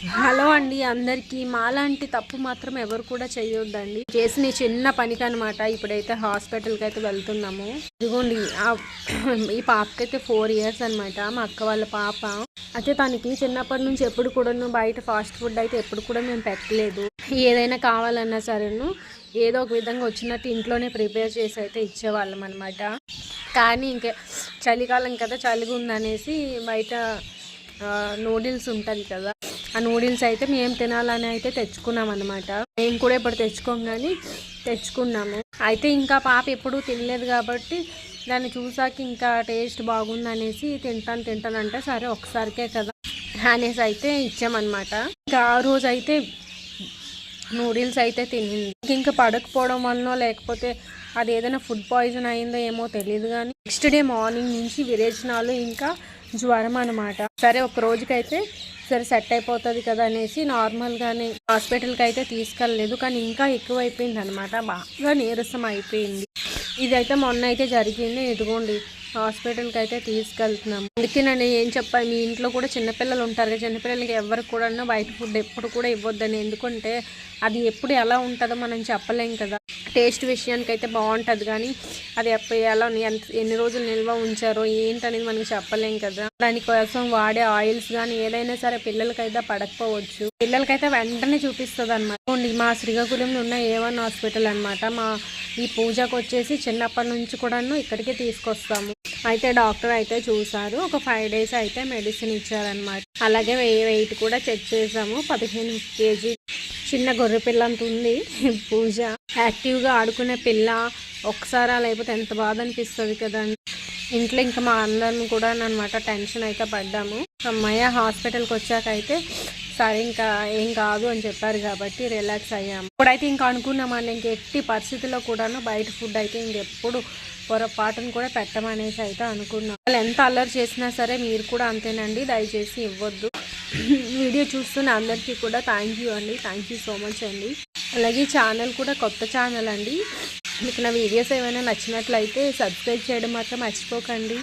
Hello అండి అందరికీ. మాలాంటి తప్పు మాత్రం ఎవరు కూడా చేయొద్దండి. చేసిన చిన్న పనికి అనమాట. ఇప్పుడైతే హాస్పిటల్కి అయితే వెళ్తున్నాము. ఇదిగోండి ఈ పాపకైతే 4 years అనమాట. మా అక్క వాళ్ళ పాప అయితే తనకి చిన్నప్పటి నుంచి ఎప్పుడు కూడాను బయట ఫాస్ట్ ఫుడ్ అయితే ఎప్పుడు కూడా మేము పెట్టలేదు. ఏదైనా కావాలన్నా సరేను ఏదో ఒక విధంగా వచ్చినట్టు ఇంట్లోనే ప్రిపేర్ చేసి అయితే ఇచ్చేవాళ్ళం అనమాట. కానీ ఇంకా చలికాలం కదా, చలిగా ఉందనేసి బయట నూడిల్స్ ఉంటుంది కదా, ఆ నూడిల్స్ అయితే మేము తినాలని అయితే తెచ్చుకున్నాం అనమాట. మేము కూడా ఇప్పుడు తెచ్చుకోం కానీ తెచ్చుకున్నాము. అయితే ఇంకా పాప ఎప్పుడూ తినలేదు కాబట్టి దాన్ని చూసాక ఇంకా టేస్ట్ బాగుందనేసి తింటానంటే సరే ఒకసారికే కదా అనేసి అయితే ఇచ్చామన్నమాట. ఇంకా ఆ రోజు అయితే నూడిల్స్ అయితే తినింది. ఇంకా పడకపోవడం వలన లేకపోతే అది ఏదైనా ఫుడ్ పాయిజన్ అయిందో ఏమో తెలియదు కానీ నెక్స్ట్ డే మార్నింగ్ నుంచి విరేచనాలు ఇంకా జ్వరం అనమాట. సరే ఒక రోజుకైతే సరే సెట్ అయిపోతుంది కదా అనేసి నార్మల్గానే హాస్పిటల్కి అయితే తీసుకెళ్ళలేదు. కానీ ఇంకా ఎక్కువ అయిపోయింది అనమాట. బాగా నీరసం అయిపోయింది. ఇదైతే మొన్న అయితే జరిగింది. ఇదిగోండి హాస్పిటల్కి అయితే తీసుకెళ్తున్నాము. అందుకే నేను ఏం చెప్పాలి, మీ ఇంట్లో కూడా చిన్నపిల్లలు ఉంటారు కదా, చిన్నపిల్లలకి ఎవరికి కూడా బయట ఫుడ్ ఎప్పుడు కూడా ఇవ్వద్దని. ఎందుకంటే అది ఎప్పుడు ఎలా ఉంటుందో మనం చెప్పలేం కదా. టేస్ట్ విషయానికి అయితే బాగుంటుంది కానీ అది ఎలా ఎన్ని రోజులు నిల్వ ఉంచారో ఏంటనేది మనకి చెప్పలేం కదా. దానికోసం వాడే ఆయిల్స్ కానీ ఏదైనా సరే పిల్లలకైతే పడకపోవచ్చు. పిల్లలకైతే వెంటనే చూపిస్తుంది అనమాట. మా శ్రీకాకుళంలో ఉన్న A1 హాస్పిటల్ అనమాట. ఈ పూజకు వచ్చేసి చిన్నప్పటి నుంచి కూడాను ఇక్కడికి తీసుకొస్తాము. అయితే డాక్టర్ అయితే చూసారు. ఒక 5 days అయితే మెడిసిన్ ఇచ్చారనమాట. అలాగే వెయిట్ కూడా చెక్ చేసాము. 15 kg చిన్న గొర్రె పిల్ల అంత ఉంది. పూజ యాక్టివ్గా ఆడుకునే పిల్ల. ఒకసారి లేకపోతే ఎంత బాధ అనిపిస్తుంది కదండి. ఇంట్లో ఇంకా మా అందరం కూడా అనమాట టెన్షన్ అయితే పడ్డాము. అమ్మాయి హాస్పిటల్కి వచ్చాక అయితే సరే ఇంకా ఏం కాదు అని చెప్పారు కాబట్టి రిలాక్స్ అయ్యాము. ఇప్పుడైతే ఇంకా అనుకున్నామండి ఇంక ఎట్టి పరిస్థితుల్లో కూడాను బయట ఫుడ్ అయితే ఇంకెప్పుడు పొరపాటును కూడా పెట్టమనేసి అయితే అనుకున్నాం. వాళ్ళు ఎంత అల్లరి చేసినా సరే మీరు కూడా అంతేనండి, దయచేసి ఇవ్వద్దు. వీడియో చూస్తున్న అందరికీ కూడా థ్యాంక్ యూ అండి. థ్యాంక్ యూ సో మచ్ అండి. అలాగే ఛానల్ కూడా కొత్త ఛానల్ అండి. మీకు నా వీడియోస్ ఏమైనా నచ్చినట్లయితే సబ్స్క్రైబ్ చేయడం మాత్రం మర్చిపోకండి.